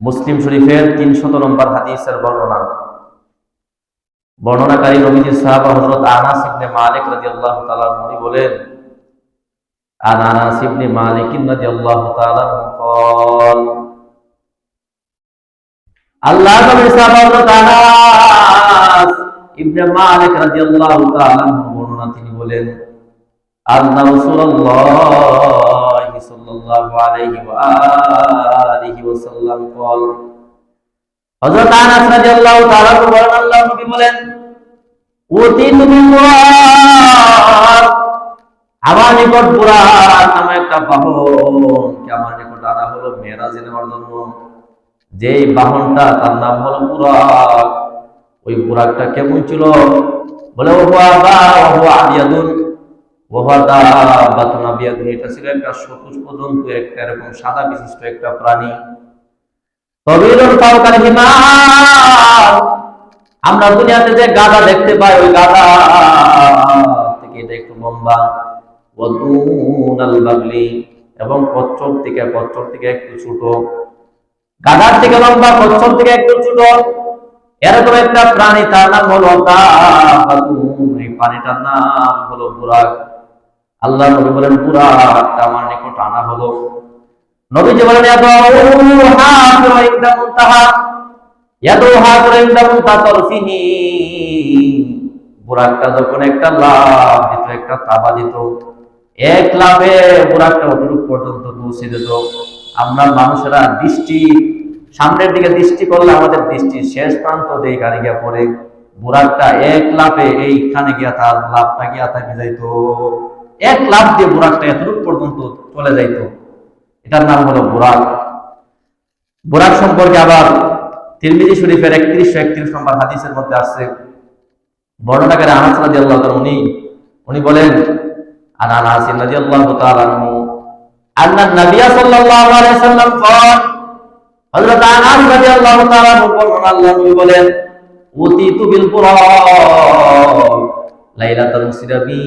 মুসলিম শরীফের 300 নম্বর হাদিসের বর্ণনাকারী নবীজির সাহাবা হযরত আনাস ইবনে মালিক রাদিয়াল্লাহু তাআলা তিনি বলেন, আনাস ইবনে মালিক রাদিয়াল্লাহু তাআলা قال আল্লাহর নবী সাহাবা হযরত আনাস ইবনে মালিক রাদিয়াল্লাহু তাআলা বর্ণনা তিনি বলেন, আন্না রাসূলুল্লাহ সাল্লাল্লাহু আলাইহি ওয়া আলিহি ওয়াসাল্লাম قال হযরত আনাস রাদিয়াল্লাহু তাআলা বলেন, আল্লাহর নবী বলেন, উতিতু বিল বুরাক, আমার নিকট বুরাক নামে একটা বাহনকে আমার নিকট আনা হলো মেরাজে নেওয়ার জন্য। যেই বাহনটা তার নাম হলো বুরাক। ওই বুরাকটা কেমন ছিল? বলে এটা ছিল একটা সপুষ্পদন্ত, একটা এরকম সাদা বিশিষ্ট একটা প্রাণী। আমরা দুনিয়াতে যে গাধা দেখতে পাই, ওই গাধা থেকে এটা একটু লম্বা, এবং কচ্ছপ থেকে একটু ছোট। গাধার থেকে লম্বা, কচ্ছপ থেকে একটু ছোট, এরকম একটা প্রাণী, তার নাম হলো এই প্রাণীটার নাম হলো বুরাক। আল্লাহ নবী বলেন, বুরাকটা আমার নিকট আনা হলো। নবীজি বলেন, বুরাকটা যখন একটা লাফ দিত, একটা তাবা দিত, এক লাফে বুরাকটা অতটুকু পর্যন্ত পৌঁছে যেত। আমরা মানুষেরা সামনের দিকে দৃষ্টি করলে আমাদের দৃষ্টি শেষ প্রান্ত দিয়ে গাড়ি গিয়া পড়ে। বুরাকটা এক লাফে এইখানে গিয়া তার লাফটা গিয়া থাকি যাইতো। এক লাফ দিয়ে বুরাকটা এতটুকু পর্যন্ত চলে যাইতো। এটার নাম হলো বুরাক। বুরাক সম্পর্কে আবার তিরমিজি শরীফের 3131 নম্বর হাদিসের মধ্যে আসছে, বর্ণনাকারী আনাস রাদিয়াল্লাহু তাআলা উনি বলেন, আনাস রাদিয়াল্লাহু তাআলা আন্না নবী সাল্লাল্লাহু আলাইহি ওয়াসাল্লাম قال হযরত আনাস রাদিয়াল্লাহু তাআলা বর্ণনা আল্লাহ নবী বলেন, উতিতু বিল বুরাক লাইলাতুল মুসরাবি,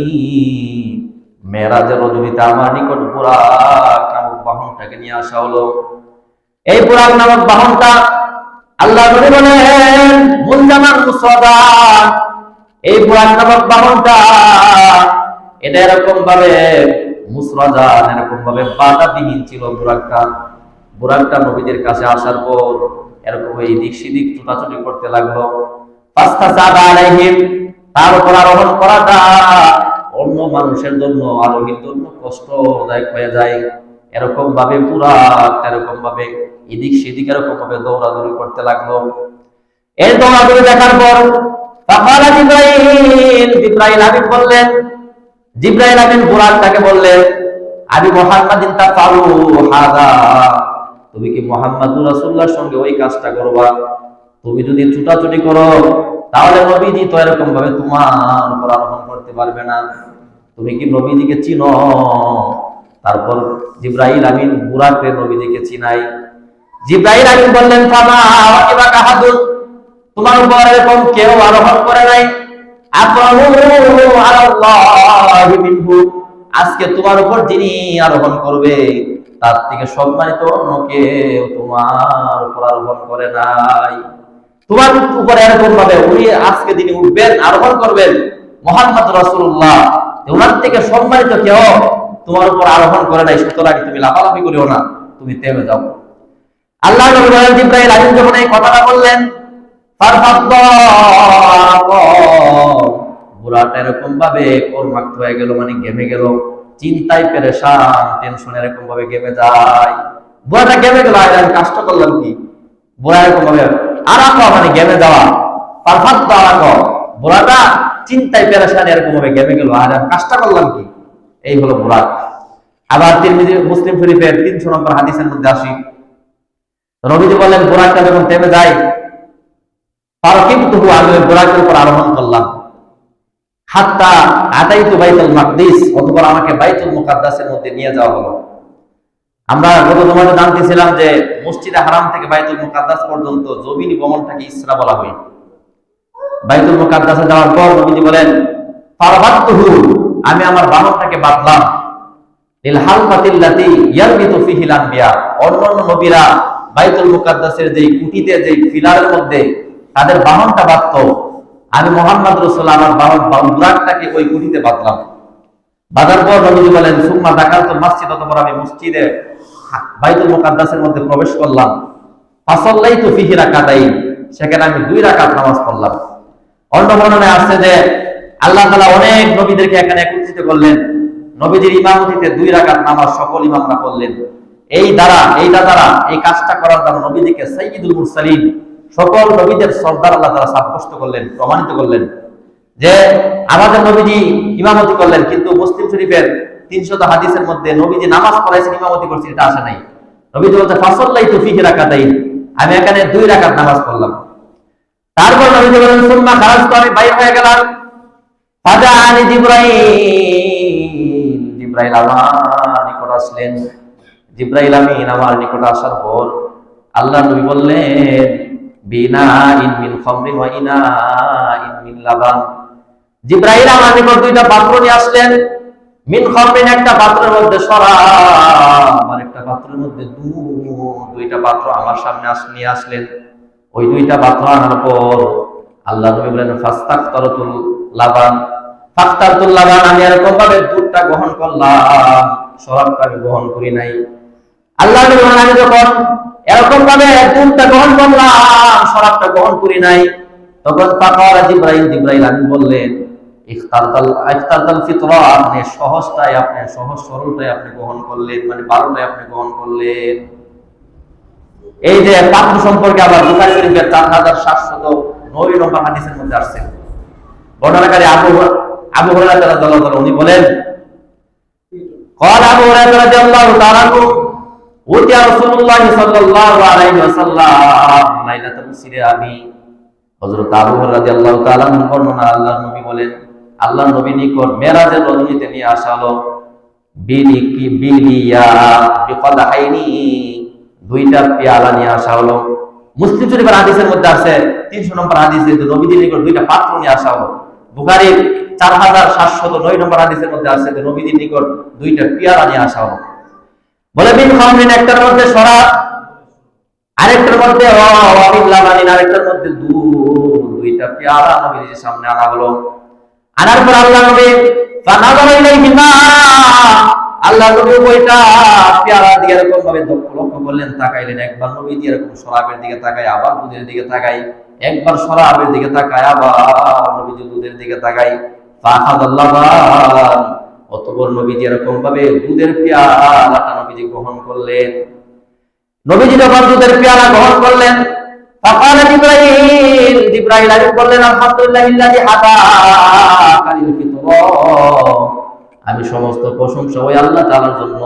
মেরাজের রজনীতে আমার নিকট বুরাক নামক বাহনটাকে নিয়ে আসা হলো। এই বুরাক নামক বাহনটা আল্লাহ নবী বলেন, মুনজামান মুসাদান, এই বুরাক নামক বাহনটা এটা এরকম ভাবে মুসরাজান, এরকম ভাবে বাধাবিহীন ছিল। বুরাকটা নবীদের কাছে আসার পর এরকম এদিক সেদিক ছুটাছুটি করতে লাগলো। তার উপর আরোহণ করাটা অন্য মানুষের জন্য, আরোহীর জন্য কষ্টদায়ক হয়ে যায়। এরকম ভাবে বুরাকটা এরকম ভাবে এদিক সেদিক এরকম ভাবে দৌড়াদৌড়ি করতে লাগলো। এই দৌড়াদৌড়ি দেখার পর জিবরাইল আমিন বললেন, জিবরাইল আমিন বুরাকটাকে বললেন, আবি মুহাম্মাদিন তাফালু হাদা, তুমি কি মুহাম্মদুর রাসূলুল্লাহর সঙ্গে ওই কাজটা করবা? তুমি যদি ছুটাছুটি করো তাহলে নবীজি তো এরকম ভাবে তোমার উপর আরোহণ করতে পারবে না। তুমি কি নবীজিকে চিনো? তারপর জিবরাইল আমিন বুরাকে নবীজিকে চিনাই। জিবরাইল আমিন বললেন, ফামা ওয়াকিবাকা হাদুন, তোমার উপর এরকম কেউ আরোহণ করে নাই। আকরাহু আলাল্লাহি মিনহু, আজকে তোমার উপর যিনি আরোহণ করবে তার থেকে সম্মানিত অন্য কেউ তোমার উপর আরোহণ করে নাই। তোমার উপর এরকম ভাবে উনি আজকে যিনি উঠবেন, আরোহণ করবেন, মুহাম্মদ রাসূলুল্লাহ, ওনার থেকে সম্মানিত কেউ তোমার উপর আরোহণ করে নাই। সুতরাং তুমি লাফালাফি করিও না, তুমি থেমে যাও। আল্লাহ নবী বলেন, জিবরাইল আমিন যখন এই কথাটা বললেন, বুরাকটা এরকম ভাবে কর্মাক্ত হয়ে গেল, মানে ঘেমে গেল, চিন্তায় পেরেশান, টেনশন এরকম ভাবে ঘেমে যায়। বুড়াটা ঘেমে গেল, আর আমি কাজটা করলাম কি? বুড়া এরকম ভাবে আরাম, মানে ঘেমে যাওয়া, বুড়াটা চিন্তায় পেরেশান এরকম ভাবে ঘেমে গেল, আর আমি কাজটা করলাম কি? এই হলো বুরাক। আবার তিরমিজি মুসলিম শরীফের 300 নম্বর হাদিসের মধ্যে আসি, নবীজি বলেন, বুরাকটা যখন থেমে যায়, ফারকিবতুহু, আমি বুরাকের উপর আরোহণ করলাম, হাত্তা আতাইতু বাইতুল মাকদিস, অতঃপর আমাকে বাইতুল মুকাদ্দাসের মধ্যে নিয়ে যাওয়া হলো। আমরা গত জুমাতে জানতেছিলাম যে মসজিদে হারাম থেকে বাইতুল মুকাদ্দাস পর্যন্ত জমিনি ভ্রমণটাকে ইসরা বলা হয়। বাইতুল মুকাদ্দাসে যাওয়ার পর নবীজি বলেন, ফারহাতুহু, আমি আমার বাহনটাকে বাঁধলাম, লিল হালকাতিল্লাতি ইয়ারবিতু ফিহিল আনবিয়া, অন্যান্য নবীরা বাইতুল মুকাদ্দাসের যে কুটিতে যে পিলারের মধ্যে তাদের বাহনটা বাঁধত, আমি মুহাম্মদ রাসূলুল্লাহ আমার বাহন বুরাকটাকে ওই কুটিতে বাঁধলাম। বাঁধার পর নবীজি বলেন সুম্মা দাখালতুল মসজিদ, অতঃপর আমি মসজিদে বাইতুল মুকাদ্দাসের মধ্যে প্রবেশ করলাম। ফাসাল্লাইতু ফিহি রাকাতাইন, সেখানে আমি 2 রাকাত নামাজ পড়লাম। অন্য বর্ণনায় আছে যে আল্লাহ তাআলা অনেক নবীদেরকে এখানে একত্রিত করলেন, নবীজির ইমামতিতে 2 রাকাত নামাজ সকল ইমামরা পড়লেন। এইটা দ্বারা এই কাজটা করার দ্বারা নবীজিকে সাইয়্যিদুল মুরসালিন, সকল নবীদের সর্দার আল্লাহ তাআলা সাব্যস্ত করলেন, প্রমাণিত করলেন যে আমাদের নবীজি ইমামতি করলেন, কিন্তু মুসলিম শরীফের 300 হাদিসের মধ্যে নবীজি নামাজ পড়াইছেন, ইমামতি করছেন, এটা আসে নাই। নবীজি বলতে ফাসাল্লাইতু ফিহি রাকাতাইন, আমি এখানে 2 রাকাত নামাজ পড়লাম। তারপর নবীজি বলেন সুম্মা খারাজতু, আমি বাইরে হয়ে গেলাম। ফাজাআনি জিবরাইল আমার নিকট আসলেন। জিবরাইল আমিন আমার নিকট আসার পর আল্লাহ নবী বললেন বিনাইন মিন খামরিন ওয়া ইনাইন মিন লাবান। জিবরাইল আমার নিকট 2টা পাত্র নিয়ে আসলেন। মিন খামরিন, একটা পাত্রের মধ্যে শরাব, আর একটা পাত্রের মধ্যে দুধ। 2টা পাত্র আমার সামনে নিয়ে আসলেন। ওই 2টা পাত্র আনার পর আল্লাহ নবী বলেন ফাস্তাগফারতুল লাবান, আমি এরকম ভাবে দুধটা গ্রহণ করলাম, শরাবটা আমি গ্রহণ করি নাই। আল্লাহ নবী বলেন আমি যখন এরকম ভাবে দুধটা গ্রহণ করলাম, শরাবটা গ্রহণ করি নাই, তখন ফাকারা জিবরাইল আমি বললেন ইখতারতাল ফিতরা, আপনি সহজ সরলটাই আপনি গ্রহণ করলেন, মানে 12টাই আপনি গ্রহণ করলেন। এই যে পাত্র সম্পর্কে আবার বুখারী শরীফের 4709 নম্বর হাদিসের মধ্যে আসছে, বর্ণনাকারী আবু হুরায়রা রাদিয়াল্লাহু তাআলা উনি বলেন قال আবু হুরায়রা রাদিয়াল্লাহু তাআলা উতিয়া রাসূলুল্লাহ সাল্লাল্লাহু আলাইহি ওয়াসাল্লাম লাইলাতুল সিরাবি। হযরত আবু হুরায়রা রাদিয়াল্লাহু তাআলা বর্ণনা, আল্লাহর নবী বলেন আল্লাহর নবী নিকট মেরাজের রজনীতে নিয়ে আসা হলো বিলিয়া বিকদাহাইনি, 2টা পেয়ালা নিয়ে আসা হলো। মুসলিম শরীফের হাদিসের মধ্যে আছে 300 নম্বর হাদিসে নবীজির নিকট 2টা পাত্র নিয়ে আসা হলো। বুখারীর 4709 নম্বর হাদিসের মধ্যে আছে যে নবীজির নিকট 2টা পেয়ালা নিয়ে আসা হলো। বলে বিন খামরিন, একটার মধ্যে শরাব, আরেকটার মধ্যে ওয়াবিল লাবানিন, আরেকটার মধ্যে দুধ। 2টা পেয়ালা নবীজির সামনে আনা হলো। আনার পর আল্লাহ নবী ফানাযারা ইলাইহিমা, আল্লাহ নবী ওইটা পেয়ালা দিকে এরকম ভাবে লক্ষ্য করলেন, তাকাইলেন। একবার নবীজি এরকম শরাবের দিকে তাকায়, আবার দুধের দিকে তাকায়, একবার শরাবের দিকে তাকায়, আবার নবীজি দুধের দিকে তাকায়। ফাখাযাল্লাবান, অতঃপর নবীজি এরকম ভাবে দুধের পেয়ালাটা নবীজি গ্রহণ করলেন। নবীজি যখন দুধের পেয়ালা গ্রহণ করলেন, ফাকালা জিবরাইল আলাইহিস বললেন আলহামদুলিল্লাহিল্লাযী হাদাকানিল ফিতরা, আমি সমস্ত প্রশংসা ওই আল্লাহ তাআলার জন্য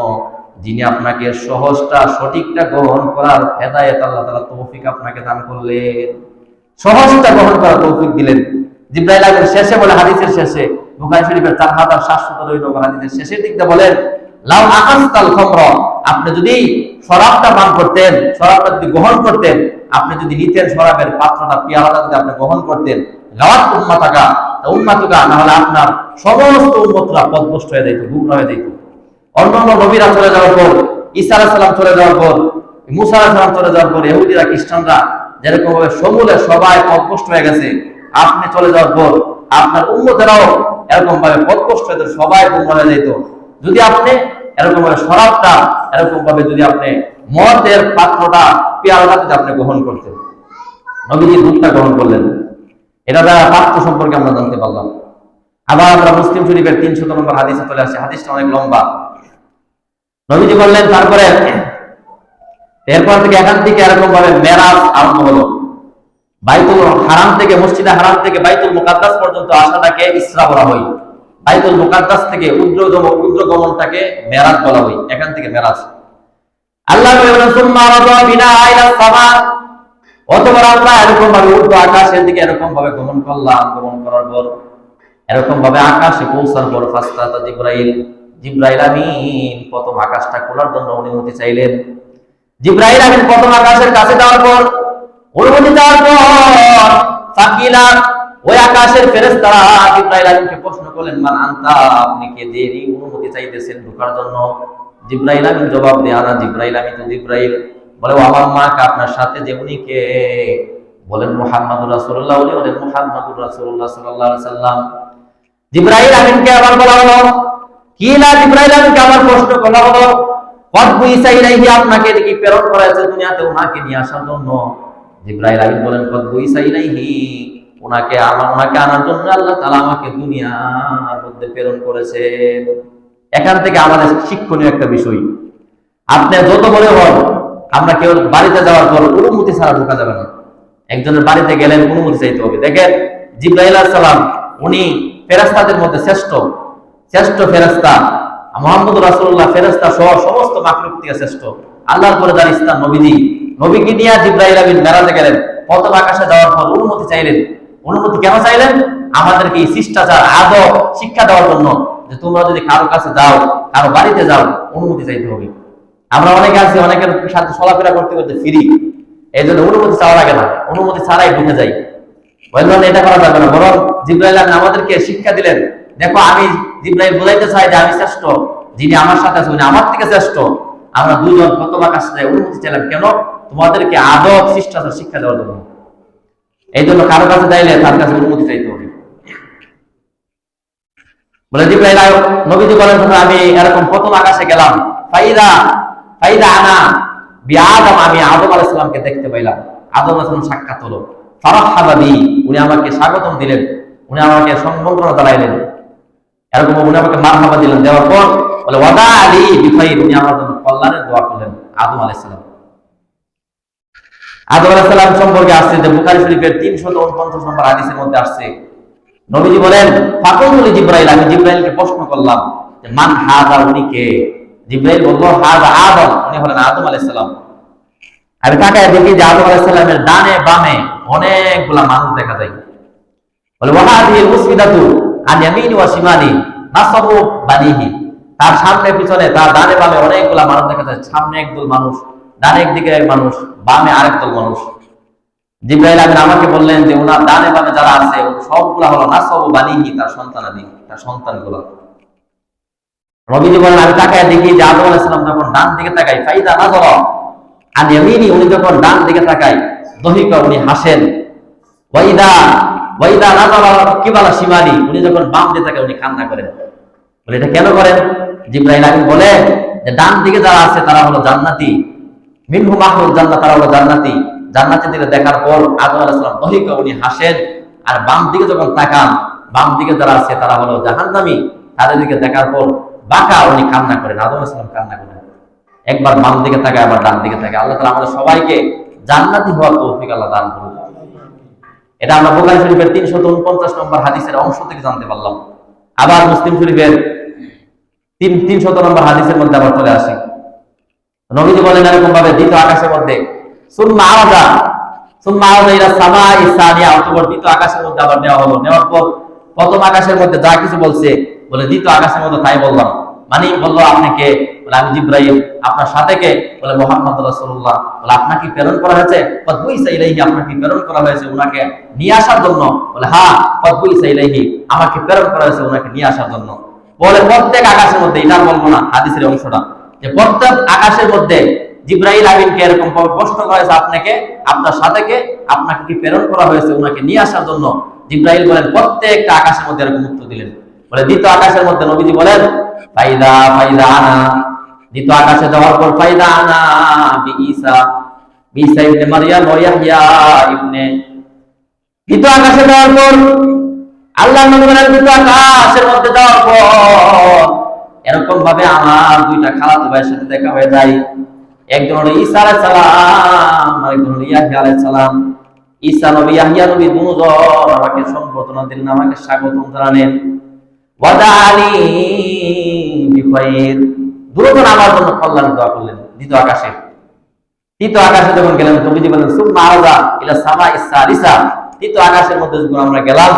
যিনি আপনাকে সহজটা সঠিকটা গ্রহণ করার হেদায়েত আল্লাহ তাআলা তৌফিক আপনাকে দান করলেন, সহজটা গ্রহণ করার তৌফিক দিলেন। জিবরাইল আলাইহিস শেষে বলে, হাদিসের শেষে বুখারী শরীফের 4709 নম্বর হাদিসের শেষের দিকে বলেন লাউ আকাসতাল খামরা, আপনি যদি শরাবটা পান করতেন, শরাবটা যদি গ্রহণ করতেন, আপনি যদি নিতেন শরাবের পাত্রটা পেয়ালাটা যদি আপনি গ্রহণ করতেন, গাওয়াত উম্মাতুকা, না হলে আপনার সমস্ত উম্মতরা পথভ্রষ্ট হয়ে যেত, গুমরা হয়ে যেত। অন্যান্য নবীরা চলে যাওয়ার পর, ঈসা আলাইহিস সালাম চলে যাওয়ার পর, মুসা আলাইহিস সালাম চলে যাওয়ার পর ইহুদিরা খ্রিস্টানরা যেরকম ভাবে সমূলে সবাই পথভ্রষ্ট হয়ে গেছে, আপনি চলে যাওয়ার পর আপনার উম্মতেরাও এরকম ভাবে পথভ্রষ্ট হয়ে সবাই গুমরা হয়ে যেত। যদি আপনি এরকম ভাবে শরাবটা এরকম ভাবে যদি আপনি মদের পাত্রটা পেয়ালাটা যদি আপনি গ্রহণ করতেন, নবীজি দুধটা গ্রহণ করলেন, এটা দ্বারা পাত্র সম্পর্কে আমরা জানতে পারলাম। আবার আমরা মুসলিম শরীফের 300 নম্বর হাদিসে চলে আসি, হাদিসটা অনেক লম্বা। নবীজি বললেন তারপরে এরপর থেকে এখান থেকে এরকম ভাবে মেরাজ আরম্ভ হলো। বাইতুল হারাম থেকে, মসজিদে হারাম থেকে বাইতুল মুকাদ্দাস পর্যন্ত আসাটাকে ইসরা বলা হয়। বাইতুল মুকাদ্দাস থেকে উদ্রগমনটাকে মেরাজ বলা হয়। এখান থেকে মেরাজ। আল্লাহ বলেন সুম্মা রাদা বিনা ইলা সামা, অতঃপর আমরা এরকম ভাবে ঊর্ধ্ব আকাশের দিকে এরকম ভাবে গমন করলাম। গমন করার পর এরকম ভাবে আকাশে পৌঁছার পর ফাস্তাতা জিবরাইল আমিন প্রথম আকাশটা খোলার জন্য অনুমতি চাইলেন। জিবরাইল আমিন প্রথম আকাশের কাছে যাওয়ার পর, অনুমতি চাওয়ার পর ফাকিলা, ওই আকাশের ফেরেশতারা জিবরাইল আমিনকে প্রশ্ন করলেন মান আনতা, আপনি কে, যিনি অনুমতি চাইতেছেন ঢোকার জন্য? জিবরাইল আমিন জবাব দেয় আনা জিবরাইল, আমি তো জিবরাইল। বলে ও আমার মা আপনার সাথে যে উনি কে? বলেন মুহাম্মদুর রাসূলুল্লাহ। উনি বলেন মুহাম্মদুর রাসূলুল্লাহ সাল্লাল্লাহু আলাইহি সাল্লাম। জিবরাইল আমিনকে আবার বলা হলো, কি না জিবরাইল আমিনকে আবার প্রশ্ন করা হলো, কত বুইসা ইলাইহি, আপনাকে কি প্রেরণ করা হয়েছে দুনিয়াতে ওনাকে নিয়ে আসার জন্য? জিবরাইল আমিন বলেন কত বুইসা ইলাইহি, ওনাকে আনার জন্য আল্লাহ তাআলা আমাকে দুনিয়ার মধ্যে প্রেরণ করেছেন। এখান থেকে আমাদের শিক্ষণীয় একটা বিষয়, আপনি যত বলে হন, আমরা কেউ বাড়িতে যাওয়ার পর অনুমতি ছাড়া ঢোকা যাবে না। একজনের বাড়িতে গেলেন অনুমতি চাইতে হবে। দেখেন জিবরাইল আলাইহিস সালাম উনি ফেরেশতাদের মধ্যে শ্রেষ্ঠ ফেরেশতা, মুহাম্মদুর রাসূলুল্লাহ ফেরেশতা সহ সমস্ত মাখলুক থেকে শ্রেষ্ঠ। আল্লাহর পরে যার স্থান নবীকে নিয়ে জিবরাইল আমিন মেরাজে গেলেন। প্রথম আকাশে যাওয়ার পর অনুমতি চাইলেন। অনুমতি কেন চাইলেন? আমাদেরকে এই শিষ্টাচার আদব শিক্ষা দেওয়ার জন্য, যে তোমরা যদি কারো কাছে যাও, কারো বাড়িতে যাও, অনুমতি চাইতে হবে। আমরা অনেকে আছি, অনেকের সাথে চলাফেরা করতে করতে ফিরি, এই জন্য অনুমতি চাওয়া লাগে না, অনুমতি ছাড়াই ঢুকে যাই। বললেন এটা করা যাবে না, বরং জিবরাইল আমিন আমাদেরকে শিক্ষা দিলেন, দেখো আমি জিবরাইল বোঝাইতে চাই যে আমি শ্রেষ্ঠ, যিনি আমার সাথে আছে উনি আমার থেকে শ্রেষ্ঠ। আমরা দুজন প্রথম আকাশে অনুমতি চাইলাম কেন? তোমাদেরকে আদব শিষ্টাচার শিক্ষা দেওয়ার জন্য। এই জন্য কারো কাছে চাইলে তার কাছে অনুমতি চাইতে হবে। বলে জিবরাইল নবীজি বলেন আমি এরকম প্রথম আকাশে গেলাম, ফাইদা আনা বিআদম, আমি আদম আলাইহিস সালামকে দেখতে পাইলাম। আদম আলাইহিস সালাম সাক্ষাৎ হলো। ফারহাবা বি, উনি আমাকে স্বাগতম দিলেন, উনি আমাকে সম্বর্ধনা জানাইলেন, এরকম উনি আমাকে মারহাবা দিলেন। দেওয়ার পর বলে ওয়াদা আলী বিখাইর, উনি আমার জন্য কল্যাণের দোয়া করলেন। আদম আলাইহিস সালাম সম্পর্কে আসছে যে বুখারী শরীফের 349 নম্বর হাদিসের মধ্যে আসছে, নবীজি বলেন ফাকুলু জিবরাইল, আমি জিবরাইলকে প্রশ্ন করলাম যে মান হাযা, উনি কে? জিবরাইল বলল হাযা আদম, উনি হলেন আদম আলাইহিস সালাম। আমি তাকায় দেখি যে আদম আলাইহিস সালামের ডানে বামে অনেকগুলা মানুষ দেখা যায়। বলে ওয়াহাদিল মুসবিদাতু আন ইয়ামিনি ওয়া শিমালি নাসাবু বানিহি, তার সামনে পিছনে তার ডানে বামে অনেকগুলা মানুষ দেখা যায়। সামনে একদল মানুষ, ডানে একদিকে এক মানুষ, বামে আরেক দল মানুষ। জিবরাইল আমিন আমাকে বললেন যে ওনার ডানে বামে যারা আছে সবগুলা হলো নাসাবু বানিহি, তার সন্তানাদি, তার সন্তানগুলো। নবীজি বলেন আমি তাকায় দেখি যে আদম আলাইহিস সালাম যখন ডান দিকে তাকায়, ফাইদা নাযারা আন ইয়ামিনি, উনি যখন ডান দিকে তাকায়, দহিকা, উনি হাসেন। ওয়াইদা নাযারা কিবালা শিমালি, উনি যখন বাম দিকে তাকায় উনি কান্না করেন। বলে এটা কেন করেন? জিবরাইল আমিন বলে যে ডান দিকে যারা আছে তারা হলো জান্নাতি, মিনহু মাহরুল জান্নাত, তারা হলো জান্নাতি। জান্নাতীদের দেখার পর আদম আলাইহিস সালাম দহিকা, উনি হাসেন। আর বাম দিকে যখন তাকান, বাম দিকে যারা আছে তারা হলো জাহান্নামী, তাদের দিকে দেখার পর বাঁকা, উনি কান্না করেন। আদম আলাইহিস সালাম কান্না করেন, একবার বাম দিকে তাকায়, আবার ডান দিকে তাকায়। আল্লাহ তাআলা আমাদের সবাইকে জান্নাতি হওয়ার তৌফিক আল্লাহ দান করুন। এটা আমরা বুখারী শরীফের 349 নম্বর হাদিসের অংশ থেকে জানতে পারলাম। আবার মুসলিম শরীফের 300 নম্বর হাদিসের মধ্যে আবার চলে আসি, নবীজি বলেন এরকম ভাবে দ্বিতীয় আকাশের মধ্যে সুম্মা আওয়াজা ইলা সামাই সানিয়া, অতঃপর দ্বিতীয় আকাশের মধ্যে আবার নেওয়া হলো। নেওয়ার পর প্রথম আকাশের মধ্যে যা কিছু বলছে, বলে দ্বিতীয় আকাশের মধ্যে তাই বললাম। মানে বললো আপনি কে? বলে আমি জিবরাইল। আপনার সাথে কে? বলে মুহাম্মদ রাসূলুল্লাহ। বলে আপনাকে প্রেরণ করা হয়েছে? কদবুইসা ইলাইহি, আপনাকে প্রেরণ করা হয়েছে উনাকে নিয়ে আসার জন্য? বলে হ্যাঁ, কদবুইসা ইলাইহি, আমাকে প্রেরণ করা হয়েছে উনাকে নিয়ে আসার জন্য। বলে প্রত্যেক আকাশের মধ্যে, এটা বলবো না হাদিসের অংশটা, যে প্রত্যেক আকাশের মধ্যে জিবরাইল আমিনকে এরকম প্রশ্ন করা হয়েছে আপনাকে, আপনার সাথে কে? আপনাকে কি প্রেরণ করা হয়েছে উনাকে নিয়ে আসার জন্য? জিবরাইল বলেন প্রত্যেকটা আকাশের মধ্যে এরকম উত্তর দিলেন। বলে দ্বিতীয় আকাশের মধ্যে নবীজি বলেন ফাইদা আনা, দ্বিতীয় আকাশে যাওয়ার পর ফাইদা আনা ঈসা ইবনে মারইয়াম ওয়া ইয়াহইয়া ইবনে, দ্বিতীয় আকাশে যাওয়ার পর আল্লাহর নবী বলেন দ্বিতীয় আকাশের মধ্যে যাওয়ার পর এরকম ভাবে আমার দুইটা খালাতো ভাইয়ের সাথে দেখা হয়ে যায়। একজন হলো ঈসা আলাইহিস সালাম, আরেকজন হলো ইয়াহইয়া আলাইহিস সালাম। ঈসা নবী, ইয়াহইয়া নবী দুজন আমাকে সম্বোধনা দিলেন, আমাকে স্বাগতম জানালেন। ওয়াদানি বিখাইর, দুজন আমার জন্য কল্যাণ দোয়া করলেন দ্বিতীয় আকাশে। তৃতীয় আকাশে যখন গেলেন, নবীজি বলেন সুম্মা আওযা ইলা সামাই সালিসা, তৃতীয় আকাশের মধ্যে যখন আমরা গেলাম,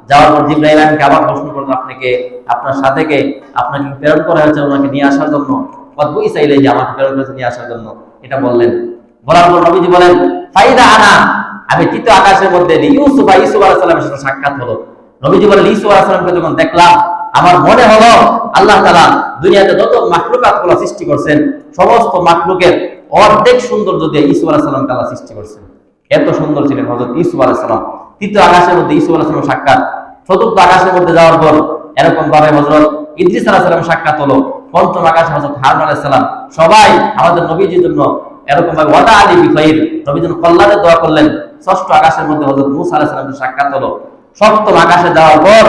যাওয়ার পর জিবরাইল আমাকে আবার প্রশ্ন করলেন আপনাকে, আপনার সাথে কে? আপনাকে প্রেরণ করা হয়েছে ওনাকে নিয়ে আসার জন্য? কদবুইসা ইলাইহি, আমাকে প্রেরণ করেছে নিয়ে আসার জন্য, এটা বললেন। বলার পর নবীজি বলেন ফাইদা আনা, আমি তৃতীয় আকাশের মধ্যে ইউসুফ আলাইহিস সালামের সাথে সাক্ষাৎ হলো। নবীজি বলেন ইউসুফ আলাইহিস সালামকে যখন দেখলাম, আমার মনে হলো আল্লাহ তাআলা দুনিয়াতে যত মাখলুকাতগুলো সৃষ্টি করছেন সমস্ত মাখলুকের অর্ধেক সৌন্দর্য দিয়ে ইউসুফ আলাইহিস সালামকে আল্লাহ সৃষ্টি করছেন। এত সুন্দর ছিলেন হযরত ইউসুফ আলাইহিস সালাম। তৃতীয় আকাশের মধ্যে ইউসুফ আলাইহিস সালামের সাক্ষাৎ, চতুর্থ আকাশের মধ্যে যাওয়ার পর এরকম ভাবে হযরত ইদ্রিস আলাইহিস সালামের সাক্ষাৎ হলো, পঞ্চম আকাশে হযরত হারুন আলাইহিস সালাম। সবাই আমাদের নবীজির জন্য এরকম ভাবে ওয়াদা আলী বিখাইর, নবীর জন্য কল্যাণের দোয়া করলেন। ষষ্ঠ আকাশের মধ্যে হযরত মূসা আলাইহিস সালামের সাক্ষাৎ হলো। সপ্তম আকাশে যাওয়ার পর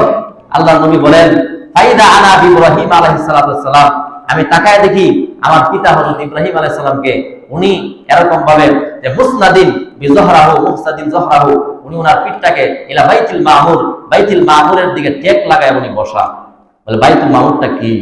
আল্লাহর নবী বলেন, ফাইদা আনা ইব্রাহিম আলাইহিস সালাম, আমি তাকায় দেখি আমার পিতা হযরত ইব্রাহিম আলাইহিস সালামকে। উনি এরকম ভাবে যে মুসনাদিন বিজহরাহু মুহসাদিন জহরাহু, উনি ওনার পিঠটাকে ইলা বাইতুল মামুর, বাইতুল মামুরের দিকে টেক লাগায় উনি বসা। বলে বাইতুল মামুরটা কি?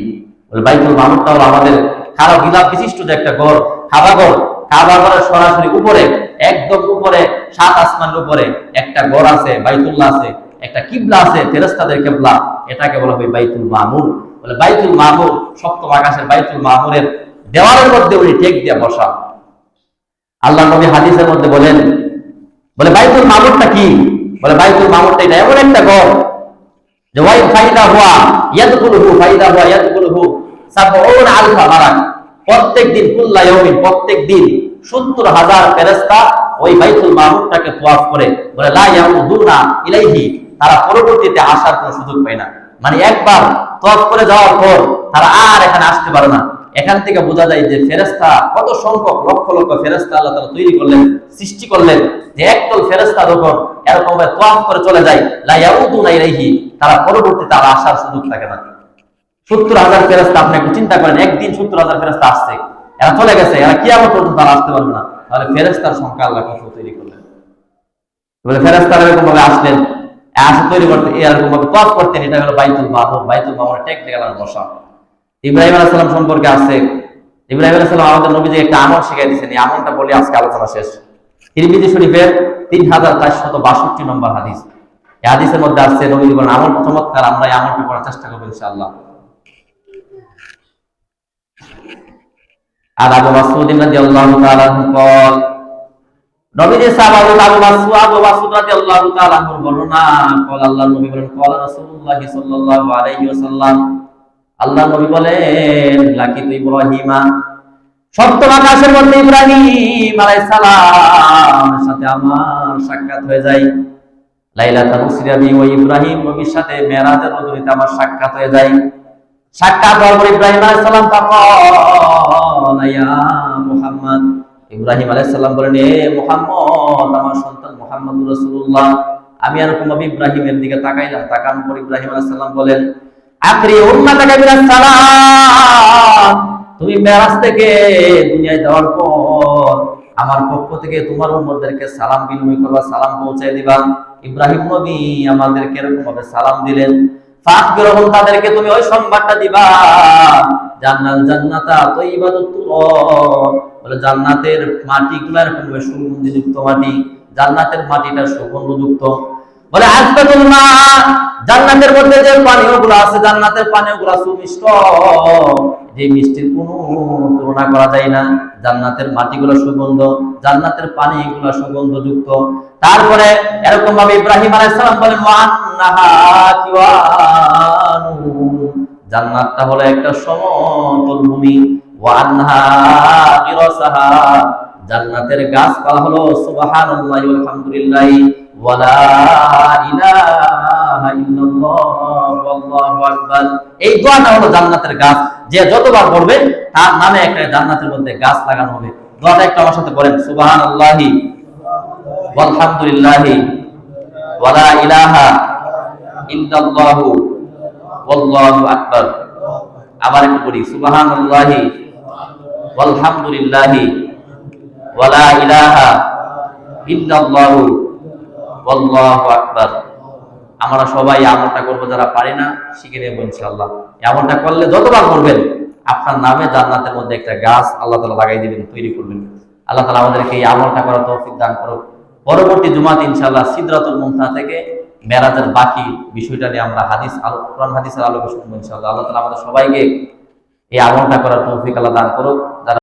বলে বাইতুল মামুরটা হলো আমাদের কারো গিলাফ বিশিষ্ট যে একটা ঘর, কাবাঘর। কাবাঘরের সরাসরি উপরে, একদম উপরে, সাত আসমানের উপরে একটা ঘর আছে, বাইতুল্লাহ আছে, একটা কিবলা আছে, ফেরেশতাদের কিবলা, এটাকে বলা হয় বাইতুল মামুর। বলে বাইতুল মামুর, সপ্তম আকাশের বাইতুল মামুরের দেওয়ালের মধ্যে উনি টেক দিয়ে বসা। আল্লাহ নবী হাদিসের মধ্যে বলেন, বলে বাইতুল মামুরটা কি? বলে বাইতুল মামুরটা এটা এমন একটা ঘর যে ওয়াই ফাইদা হুয়া ইয়াদখুলুহু, ফাইদা হুয়া ইয়াদখুলুহু সাবউন আলফা মারাক। প্রত্যেকদিন কুল্লা ইয়াউমিন, প্রত্যেকদিন ৭০,০০০ ফেরেশতা ওই বাইতুল মামুরটাকে তাওয়াফ করে। বলে লা ইয়াউদুনা ইলাইহি, তারা পরবর্তীতে আসার কোনো সুযোগ পায় না। মানে একবার তাওয়াফ করে যাওয়ার পর তারা আর এখানে আসতে পারে না। এখান থেকে বোঝা যায় যে ফেরেশতা কত সংখ্যক, লক্ষ লক্ষ ফেরেশতা আল্লাহ তাআলা তৈরি করলেন, সৃষ্টি করলেন, যে একদল ফেরেশতা যখন এরকম ভাবে তাওয়াফ করে চলে যায়, লা ইয়াউদুনা ইলাইহি, তারা পরবর্তীতে আর আসার সুযোগ থাকে না। ৭০,০০০ ফেরেশতা, আপনি একটু চিন্তা করেন, একদিন ৭০,০০০ ফেরেশতা আসছে, এরা চলে গেছে, এরা কিয়ামত পর্যন্ত তারা আসতে পারবে না। তাহলে ফেরেশতার সংখ্যা আল্লাহ কত তৈরি করলেন। বলে ফেরেশতারা এরকম ভাবে আসলেন, আসে তৈরি করতে, এরকম ভাবে তাওয়াফ করতেন। এটা হলো বাইতুল মামুর, বাইতুল মামুরে টেক দিয়ে গেলেন বসা। ইব্রাহিম আলাইহিস সালাম সম্পর্কে আছে, ইব্রাহিম আলাইহিস সালাম আমাদের নবীজি একটা আমল শিখিয়ে দিয়েছেন। এই আমলটা বলে আজকে আলোচনা শেষ। তিরমিজি শরীফের ৩,৪৬২ নম্বর হাদিস। এই হাদিসের মধ্যে আছে নবীজি বলেন, আমল চমৎকার, আমরা এই আমলটা করার চেষ্টা করব ইনশাআল্লাহ। আর আবু মাসউদ রাদিয়াল্লাহু তাআলা আনহু قال, নবীজি সাহাবা আবু মাসউদ রাদিয়াল্লাহু তাআলা আনহু বর্ণনা, قال আল্লাহর নবী বলেন, قال রাসূলুল্লাহ সাল্লাল্লাহু আলাইহি ওয়াসাল্লাম, আল্লাহর নবী বলেন, লাকিতু ইব্রাহিমা, সপ্তম আকাশের মধ্যে ইব্রাহিম আলাইহিস সালামের সাথে আমার সাক্ষাৎ হয়ে যায়। লাইলাতুল উসরা বি ওয়া ইব্রাহিম, নবীর সাথে মেরাজের রজনীতে আমার সাক্ষাৎ হয়ে যায়। সাক্ষাৎ হওয়ার পর ইব্রাহিম আলাইহিস সালাম ফাকাল ইয়া মুহাম্মদ, ইব্রাহিম আলাইহিস সালাম বলেন, এ মুহাম্মদ, আমার সন্তান মুহাম্মদুর রাসূলুল্লাহ। আমি এরকম ভাবে ইব্রাহিমের দিকে তাকাইলাম, তাকানোর পর ইব্রাহিম আলাইহিস সালাম বলেন, আকরি উম্মাতাকা বিস সালাম, তুমি মেরাজ থেকে দুনিয়ায় যাওয়ার পর আমার পক্ষ থেকে তোমার উম্মতদেরকে সালাম বিনিময় করবা, সালাম পৌঁছে দিবা। ইব্রাহিম নবী আমাদেরকে এরকম ভাবে সালাম দিলেন। ফাকবিরহুম, তাদেরকে তুমি ওই সংবাদটা দিবা, জান্নাল জান্নাতা তাইয়্যিবাতুত তুরাব, বলে জান্নাতের মাটিগুলো এরকম সুগন্ধিযুক্ত মাটি, জান্নাতের মাটিটা সুগন্ধযুক্ত। বলে আসবাতুল মা, জান্নাতের মধ্যে যে পানীয়গুলো আছে, জান্নাতের পানীয়গুলো সুমিষ্ট, যে মিষ্টির কোনো তুলনা করা যায় না। জান্নাতের মাটিগুলো সুগন্ধ, জান্নাতের পানিগুলো সুগন্ধযুক্ত। তারপরে এরকম ভাবে ইব্রাহিম আলাইহিস সালাম বলেন, ওয়ান্নাহা কিওয়ানু, জান্নাতটা হলো একটা সমতল ভূমি। ওয়ান্নাহা গিরাসাহা, জান্নাতের গাছপালা হলো সুবহানাল্লাহি ওয়া আলহামদুলিল্লাহি ওয়া লা ইলাহা ইল্লাল্লাহ ওয়াল্লাহু আকবার। এই দোয়াটা হলো জান্নাতের গাছ, যে যতবার পড়বে তার নামে একটা জান্নাতের মধ্যে গাছ লাগানো হবে। দোয়াটা একটু আমার সাথে বলেন, সুবহানাল্লাহি ওয়া আলহামদুলিল্লাহি ওয়া লা ইলাহা ইল্লাল্লাহু ওয়াল্লাহু আকবার। আবার একটু পড়ি, সুবহানাল্লাহি ওয়া আলহামদুলিল্লাহি ওয়া লা ইলাহা ইল্লাল্লাহু ওয়াল্লাহু আকবার। আমরা সবাই আমলটা করবো, যারা পারি না শিখে নেব ইনশাআল্লাহ। আমলটা করলে যতবার করবেন আপনার নামে জান্নাতের মধ্যে একটা গাছ আল্লাহ তাআলা লাগাই দিবেন, তৈরি করবেন। আল্লাহ তাআলা আমাদেরকে এই আমলটা করার তৌফিক দান করুক। পরবর্তী জুমাতে ইনশাআল্লাহ সিদরাতুল মুনতাহা থেকে মেরাজের বাকি বিষয়টা নিয়ে আমরা কোরআন হাদিসের আলোকে শুনবো ইনশাআল্লাহ। আল্লাহ তাআলা আমাদের সবাইকে এই আমলটা করার তৌফিক আল্লাহ দান করুক।